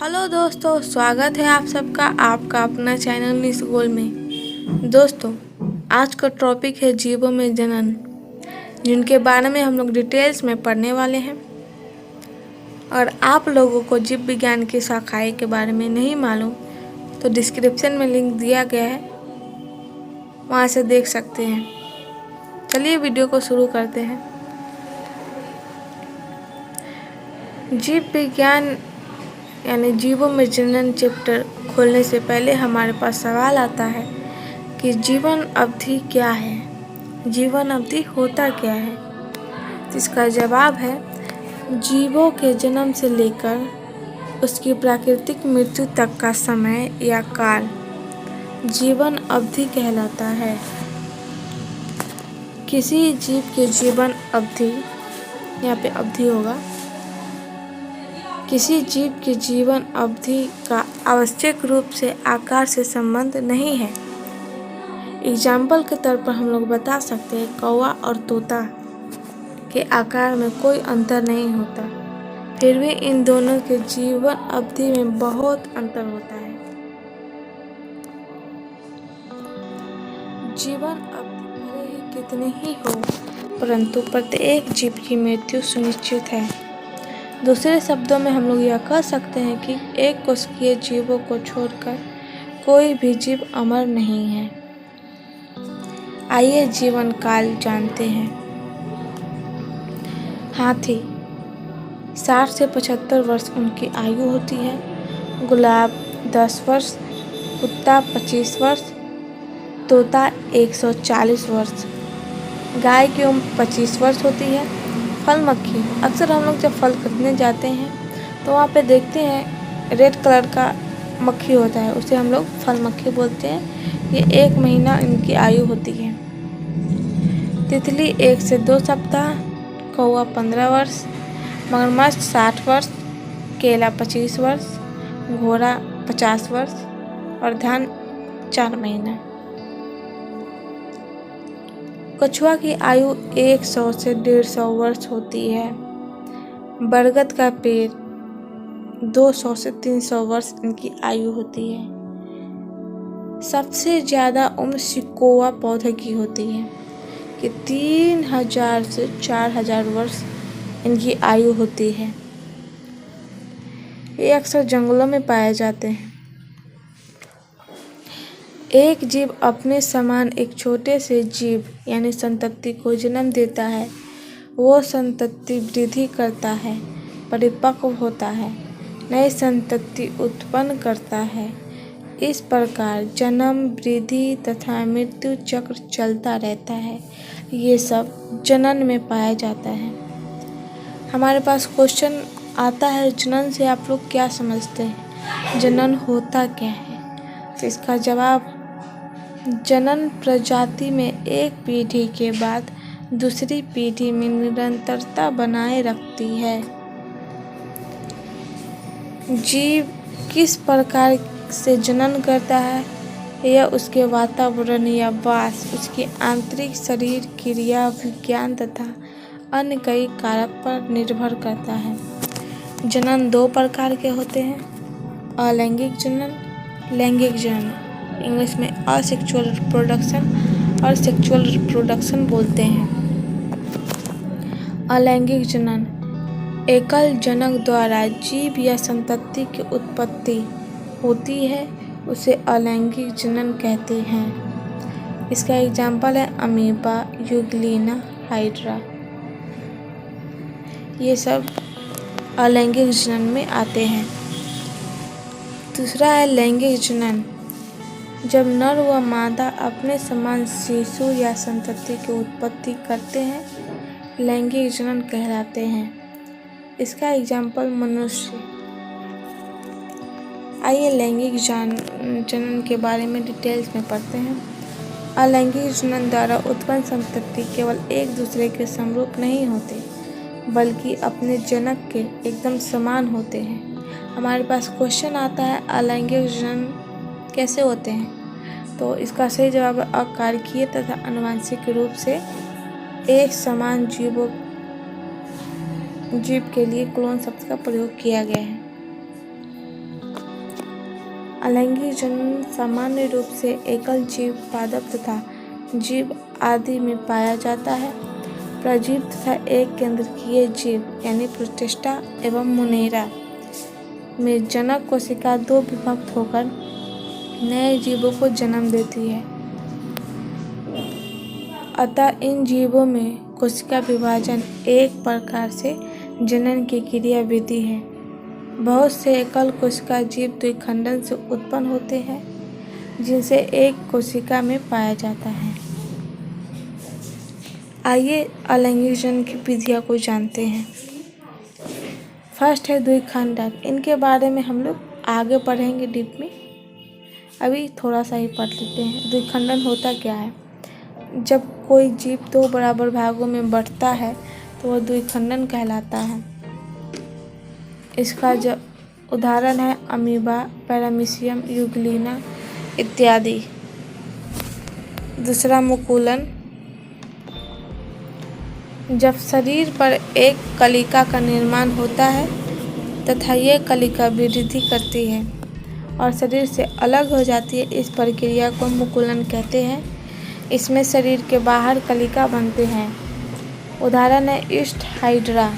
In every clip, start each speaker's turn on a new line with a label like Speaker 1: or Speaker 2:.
Speaker 1: Hello दोस्तों, स्वागत है आप सबका आपका अपना चैनल निस गोल में। दोस्तों, आज का टॉपिक है जीवों में जनन, जिनके बारे में हम लोग डिटेल्स में पढ़ने वाले हैं। और आप लोगों को जीव विज्ञान की शाखाएं के बारे में नहीं मालूम तो डिस्क्रिप्शन में लिंक दिया गया है, वहाँ से देख सकते हैं। चलिए वीडियो को शुरू करते हैं। जीव विज्ञान यानी जीवों में जनन चैप्टर खोलने से पहले हमारे पास सवाल आता है कि जीवन अवधि क्या है, जीवन अवधि होता क्या है। इसका जवाब है, जीवों के जन्म से लेकर उसकी प्राकृतिक मृत्यु तक का समय या काल जीवन अवधि कहलाता है। किसी जीव के जीवन अवधि, यहाँ पे अवधि होगा, किसी जीव के जीवन अवधि का आवश्यक रूप से आकार से संबंध नहीं है। एग्जाम्पल के तौर पर हम लोग बता सकते हैं, कौवा और तोता के आकार में कोई अंतर नहीं होता, फिर भी इन दोनों के जीवन अवधि में बहुत अंतर होता है। जीवन अवधि भले ही कितनी ही हो, परंतु प्रत्येक जीव की मृत्यु सुनिश्चित है। दूसरे शब्दों में हम लोग यह कह सकते हैं कि एक कोशिकीय जीवों को छोड़कर कोई भी जीव अमर नहीं है। आइए जीवन काल जानते हैं। हाथी 60 से 75 वर्ष उनकी आयु होती है। गुलाब 10 वर्ष, कुत्ता 25 वर्ष, तोता 140 वर्ष, गाय की उम्र 25 वर्ष होती है। फल मक्खी, अक्सर हम लोग जब फल खरीदने जाते हैं तो वहाँ पे देखते हैं रेड कलर का मक्खी होता है, उसे हम लोग फल मक्खी बोलते हैं। ये 1 महीना इनकी आयु होती है। तितली 1 से 2 सप्ताह, कौवा 15 वर्ष, मगरमच्छ 60 वर्ष, केला 25 वर्ष, घोड़ा 50 वर्ष और धान 4 महीना। कछुआ की आयु 100 से 150 वर्ष होती है। बरगद का पेड़ 200 से 300 वर्ष इनकी आयु होती है। सबसे ज़्यादा उम्र सिकोआ पौधे की होती है कि 3000 से 4000 वर्ष इनकी आयु होती है। ये अक्सर जंगलों में पाए जाते हैं। एक जीव अपने समान एक छोटे से जीव यानी संतति को जन्म देता है। वो संतति वृद्धि करता है, परिपक्व होता है, नई संतति उत्पन्न करता है। इस प्रकार जन्म, वृद्धि तथा मृत्यु चक्र चलता रहता है। ये सब जनन में पाया जाता है। हमारे पास क्वेश्चन आता है, जनन से आप लोग क्या समझते हैं, जनन होता क्या है? तो इसका जवाब, जनन प्रजाति में एक पीढ़ी के बाद दूसरी पीढ़ी में निरंतरता बनाए रखती है। जीव किस प्रकार से जनन करता है, यह उसके वातावरण या वास, उसकी आंतरिक शरीर क्रिया, विज्ञान तथा अन्य कई कारक पर निर्भर करता है। जनन 2 प्रकार के होते हैं, अलैंगिक जनन, लैंगिक जनन। इंग्लिश में असेक्सुअल रिप्रोडक्शन और सेक्सुअल रिप्रोडक्शन बोलते हैं। अलैंगिक जनन, एकल जनक द्वारा जीव या संतति की उत्पत्ति होती है, उसे अलैंगिक जनन कहते हैं। इसका एग्जाम्पल है अमीबा, यूग्लिना, हाइड्रा। ये सब अलैंगिक जनन में आते हैं। दूसरा है लैंगिक जनन, जब नर व मादा अपने समान शिशु या संतति की उत्पत्ति करते हैं, लैंगिक जनन कहलाते हैं। इसका एग्जाम्पल मनुष्य। आइए लैंगिक जनन के बारे में डिटेल्स में पढ़ते हैं। अलैंगिक जनन द्वारा उत्पन्न संतति केवल एक दूसरे के समरूप नहीं होते, बल्कि अपने जनक के एकदम समान होते हैं। हमारे पास क्वेश्चन आता है, अलैंगिक जनन कैसे होते हैं? तो इसका सही जवाब है, अकारकीय तथा आनुवंशिक रूप से एक समान जीव के लिए क्लोन शब्द का प्रयोग किया गया है। अलैंगिक जनन सामान्य रूप से एकल जीव पादप तथा जीव आदि में पाया जाता है। प्रजीव तथा एक केंद्रकीय जीव यानी प्रोटिस्टा एवं मोनेरा में जनक कोशिका दो विभक्त होकर नए जीवों को जन्म देती है। अतः इन जीवों में कोशिका विभाजन एक प्रकार से जनन की क्रिया विधि है। बहुत से एकल कोशिका जीव द्विखंडन से उत्पन्न होते हैं जिनसे एक कोशिका में पाया जाता है। आइए अलैंगिक जनन की विधियाँ को जानते हैं। फर्स्ट है द्विखंडक। इनके बारे में हम लोग आगे पढ़ेंगे डीप में, अभी थोड़ा सा ही पढ़ लेते हैं। द्विखंडन होता क्या है? जब कोई जीव दो बराबर भागों में बढ़ता है तो वह द्विखंडन कहलाता है। इसका जो उदाहरण है अमीबा, पैरामीशियम, यूग्लिना इत्यादि। दूसरा मुकुलन। जब शरीर पर एक कलिका का निर्माण होता है तथा ये कलिका वृद्धि करती है और शरीर से अलग हो जाती है, इस प्रक्रिया को मुकुलन कहते हैं। इसमें शरीर के बाहर कलिका बनते हैं। उदाहरण है ईस्ट हाइड्रा।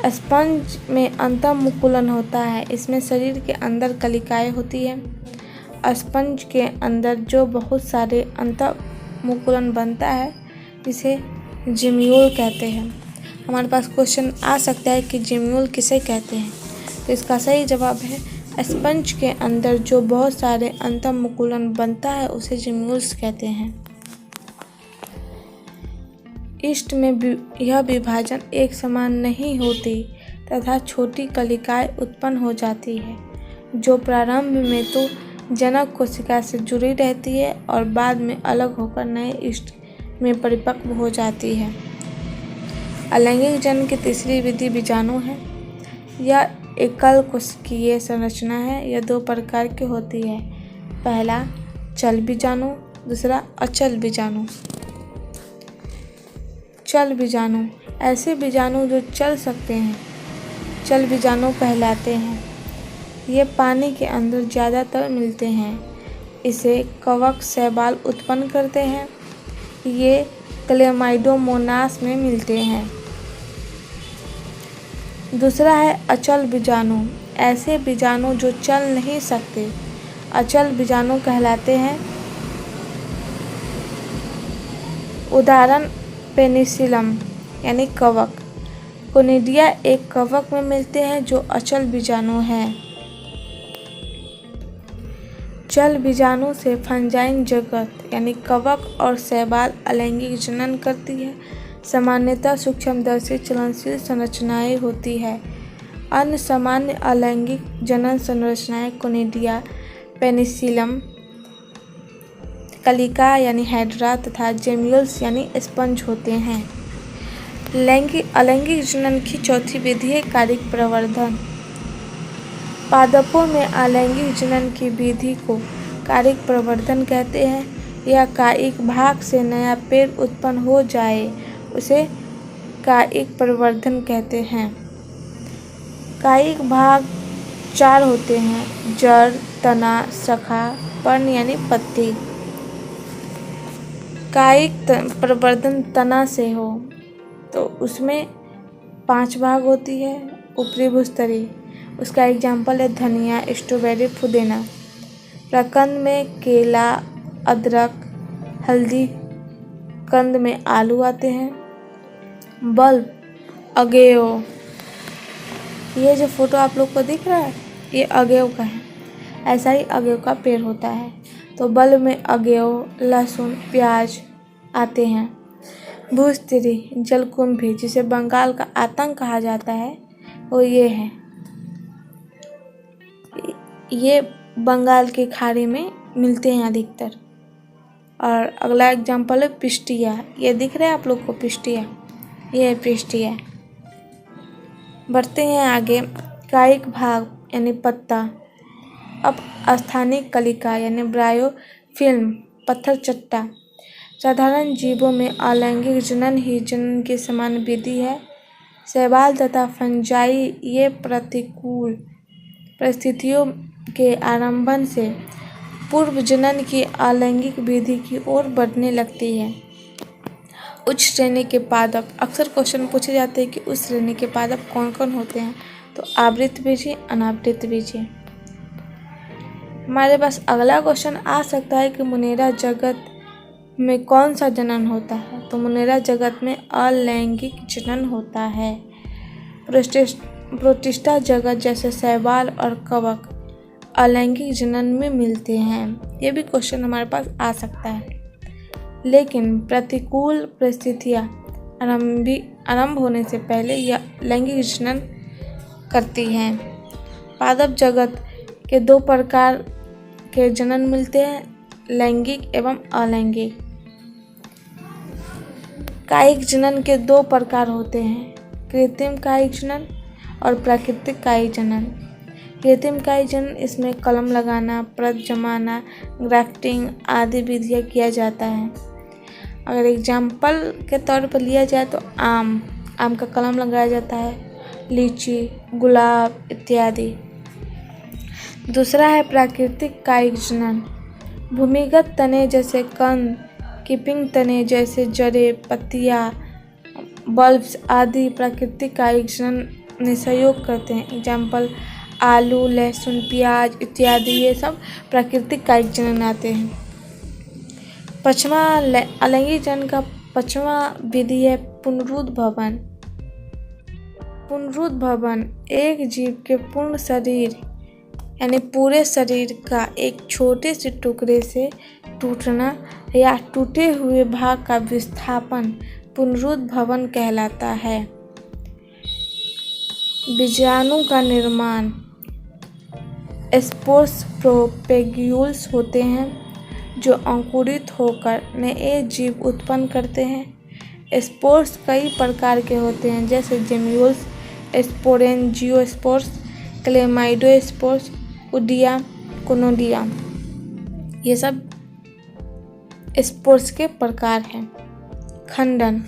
Speaker 1: स्पंज में अंतःमुकुलन होता है। इसमें शरीर के अंदर कलिकाएं होती हैं। स्पंज के अंदर जो बहुत सारे अंतःमुकुलन बनता है जिसे जिम्यूल कहते हैं। हमारे पास क्वेश्चन आ सकता है कि जिम्यूल किसे कहते हैं, तो इसका सही जवाब है स्पंज के अंदर जो बहुत सारे अंतःमुकुलन बनता है उसे जिम्यूल्स कहते हैं। ईस्ट में यह विभाजन एक समान नहीं होती तथा छोटी कलिकाएं उत्पन्न हो जाती है जो प्रारंभ में तो जनक कोशिका से जुड़ी रहती है और बाद में अलग होकर नए ईस्ट में परिपक्व हो जाती है। अलैंगिक जनन की तीसरी विधि बीजाणु है। यह एकल कोशिकीय संरचना है। यह दो प्रकार की होती है। पहला चल बीजाणु, दूसरा अचल बीजाणु। चल बीजाणु ऐसे बीजाणु जो चल सकते हैं चल बीजाणु कहलाते हैं। ये पानी के अंदर ज़्यादातर मिलते हैं। इसे कवक शैवाल उत्पन्न करते हैं। ये क्लेमाइडोमोनास में मिलते हैं। दूसरा है अचल बीजाणु। ऐसे बीजाणु जो चल नहीं सकते अचल बीजाणु कहलाते हैं। उदाहरण पेनिसिलम यानी कवक, कोनिडिया एक कवक में मिलते हैं जो अचल बीजाणु हैं। चल बीजाणु से फंजाइन जगत यानी कवक और शैवाल अलैंगिक जनन करती है। सामान्यतः सूक्ष्मदर्शी चलनशील संरचनाएं होती है। अन्य सामान्य अलैंगिक जनन संरचनाएं कोनिडिया, पेनिसिलम, कलिका यानी हाइड्रा तथा जेम्यूल्स यानी स्पंज होते हैं। अलैंगिक जनन की चौथी विधि है कायिक प्रवर्धन। पादपों में अलैंगिक जनन की विधि को कायिक प्रवर्धन कहते हैं। यह कायिक भाग से नया पेड़ उत्पन्न हो जाए उसे कायिक प्रवर्धन कहते हैं। कायिक भाग चार होते हैं: जड़, तना, शाखा, पर्ण यानी पत्ती। कायिक प्रवर्धन तना से हो तो उसमें 5 भाग होती है। ऊपरी भूस्तरी, उसका एग्जाम्पल है धनिया, स्ट्रॉबेरी, पुदीना। प्रकंद में केला, अदरक, हल्दी। कंद में आलू आते हैं। बल्ब, अगेओ। ये जो फोटो आप लोग को दिख रहा है ये अगेओ का है। ऐसा ही अगेओ का पेड़ होता है। तो बल्ब में अगेओ, लहसुन, प्याज आते हैं। भूस्त्री, जलकुंभी जिसे बंगाल का आतंक कहा जाता है वो ये है। ये बंगाल की खाड़ी में मिलते हैं अधिकतर। और अगला एग्जाम्पल है पिस्टिया। ये दिख रहा है आप लोग को पिस्टिया, ये है पिस्टिया। बढ़ते हैं आगे। कायिक भाग यानी पत्ता। अब स्थानिक कलिका यानी ब्रायोफिल्म, पत्थर चट्टा। साधारण जीवों में अलैंगिक जनन ही जनन की समान विधि है। शैवाल तथा फंजाई ये प्रतिकूल परिस्थितियों के आरंभन से पूर्व जनन की अलैंगिक विधि की ओर बढ़ने लगती है। उच्च श्रेणी के पादप, अक्सर क्वेश्चन पूछे जाते हैं कि उच्च श्रेणी के पादप कौन कौन होते हैं, तो आवृतबीजी, अनावृतबीजी। हमारे पास अगला क्वेश्चन आ सकता है कि मुनेरा जगत में कौन सा जनन होता है, तो मुनेरा जगत में अलैंगिक जनन होता है। प्रोटिस्टा जगत जैसे शैवाल और कवक अलैंगिक जनन में मिलते हैं। ये भी क्वेश्चन हमारे पास आ सकता है। लेकिन प्रतिकूल परिस्थितियाँ आरंभ होने से पहले यह लैंगिक जनन करती हैं। पादप जगत के दो प्रकार के जनन मिलते हैं, लैंगिक एवं अलैंगिक। कायिक जनन के दो प्रकार होते हैं, कृत्रिम कायिक जनन और प्राकृतिक कायिक जनन। कृत्रिम कायिक जनन, इसमें कलम लगाना, परत जमाना, ग्राफ्टिंग आदि विधियाँ किया जाता है। अगर एग्जाम्पल के तौर पर लिया जाए तो आम का कलम लगाया जाता है, लीची, गुलाब इत्यादि। दूसरा है प्राकृतिक कायिक जनन। भूमिगत तने जैसे कंद, कीपिंग तने जैसे जड़ें, पत्तियाँ, बल्ब्स आदि प्राकृतिक कायिक जनन में सहयोग करते हैं। एग्जाम्पल आलू, लहसुन, प्याज इत्यादि, ये सब प्राकृतिक कायिक जनन आते हैं। पांचवा अलैंगिक जनन का पांचवा विधि है पुनरुद्भवन। पुनरुद्भवन एक जीव के पूर्ण शरीर यानी पूरे शरीर का एक छोटे से टुकड़े से टूटना या टूटे हुए भाग का विस्थापन पुनरुद्भवन कहलाता है। बीजाणु का निर्माण, स्पोर्स प्रोपेग्यूल्स होते हैं जो अंकुरित होकर नए जीव उत्पन्न करते हैं। स्पोर्स कई प्रकार के होते हैं, जैसे जेम्यूल्स, स्पोरेंजियोस्पोर्स, क्लेमाइडोस्पोर्स, उडिया, कोनोडिया। ये सब स्पोर्स के प्रकार हैं। खंडन,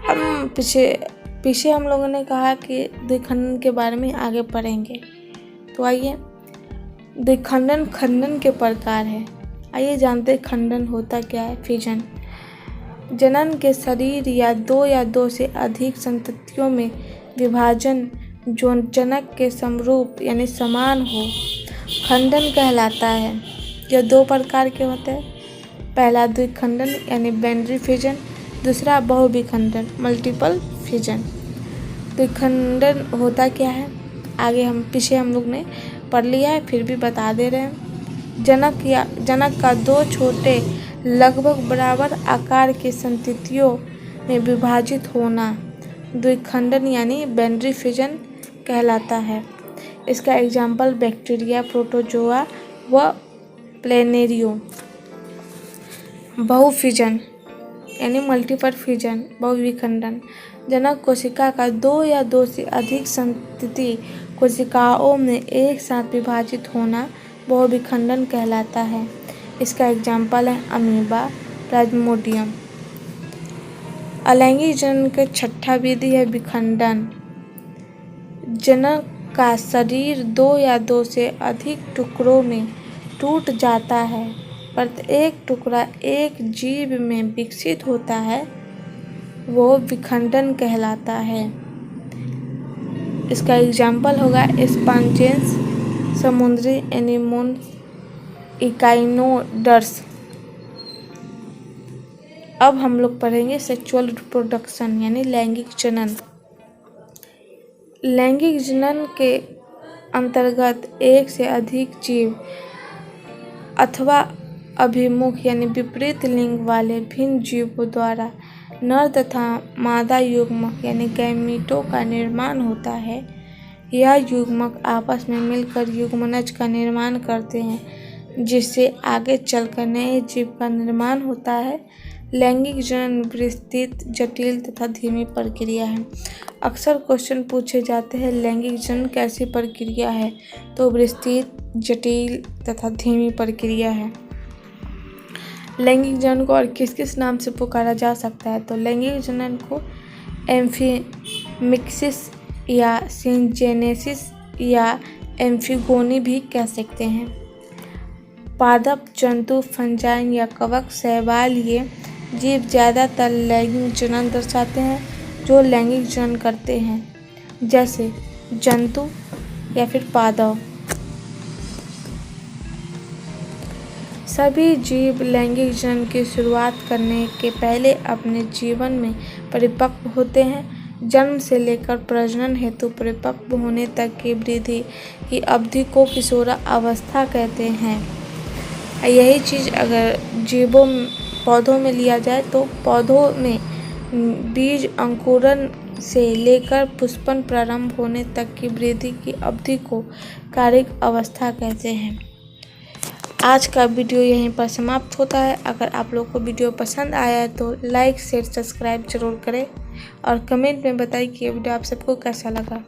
Speaker 1: हम पीछे हम लोगों ने कहा कि द्विखंडन के बारे में आगे पढ़ेंगे, तो आइए द्विखंडन खंडन के प्रकार है। आइए जानते हैं खंडन होता क्या है। फिजन, जनन के शरीर या दो से अधिक संततियों में विभाजन जो जनक के समरूप यानी समान हो, खंडन कहलाता है। यह दो प्रकार के होते हैं, पहला द्विखंडन यानी बाइनरी फिजन, दूसरा बहुविखंडन मल्टीपल फिजन। द्विखंडन होता क्या है, आगे पीछे हम लोग ने पढ़ लिया है, फिर भी बता दे रहे हैं। जनक का दो छोटे लगभग बराबर आकार के संततियों में विभाजित होना द्विखंडन यानी बाइनरी फिजन कहलाता है। इसका एग्जाम्पल बैक्टीरिया, प्रोटोजोआ व प्लेनेरियो। बहुफिजन यानी मल्टीपल फिजन, बहुविखंडन, जनक कोशिका का दो से अधिक संतति कोशिकाओं में एक साथ विभाजित होना बहुविखंडन कहलाता है। इसका एग्जाम्पल है अमीबा, प्लाज्मोडियम। अलैंगिक जनन का छठा विधि है विखंडन। जनक का शरीर दो से अधिक टुकड़ों में टूट जाता है, प्रत्येक टुकड़ा एक जीव में विकसित होता है, वो विखंडन कहलाता है। इसका एग्जाम्पल होगा स्पॉन्जेंस, समुद्री एनीमोन, इकाइनोडर्स। अब हम लोग पढ़ेंगे सेक्सुअल रिप्रोडक्शन यानी लैंगिक जनन। लैंगिक जनन के अंतर्गत एक से अधिक जीव अथवा अभिमुख यानी विपरीत लिंग वाले भिन्न जीवों द्वारा नर तथा मादा युग्मक यानी गैमीटों का निर्माण होता है। यह युग्मक आपस में मिलकर युग्मनज का निर्माण करते हैं, जिससे आगे चलकर नए जीव का निर्माण होता है। लैंगिक जनन विस्तृत, जटिल तथा धीमी प्रक्रिया है। अक्सर क्वेश्चन पूछे जाते हैं लैंगिक जनन कैसी प्रक्रिया है, तो विस्तृत, जटिल तथा धीमी प्रक्रिया है। लैंगिक जनन को और किस किस नाम से पुकारा जा सकता है, तो लैंगिक जनन को एम्फीमिक्सिस या सिंजेनेसिस या एम्फिगोनी भी कह सकते हैं। पादप जंतु, फंजाई या कवक, शैवाल ये जीव ज़्यादातर लैंगिक जनन दर्शाते हैं जो लैंगिक जनन करते हैं, जैसे जंतु या फिर पादप। सभी जीव लैंगिक जनन की शुरुआत करने के पहले अपने जीवन में परिपक्व होते हैं। जन्म से लेकर प्रजनन हेतु परिपक्व होने तक की वृद्धि की अवधि को किशोरावस्था कहते हैं। यही चीज़ अगर पौधों में लिया जाए तो पौधों में बीज अंकुरण से लेकर पुष्पन प्रारंभ होने तक की वृद्धि की अवधि को कारिक अवस्था कहते हैं। आज का वीडियो यहीं पर समाप्त होता है। अगर आप लोग को वीडियो पसंद आया है तो लाइक शेयर सब्सक्राइब जरूर करें और कमेंट में बताइए कि ये वीडियो आप सबको कैसा लगा।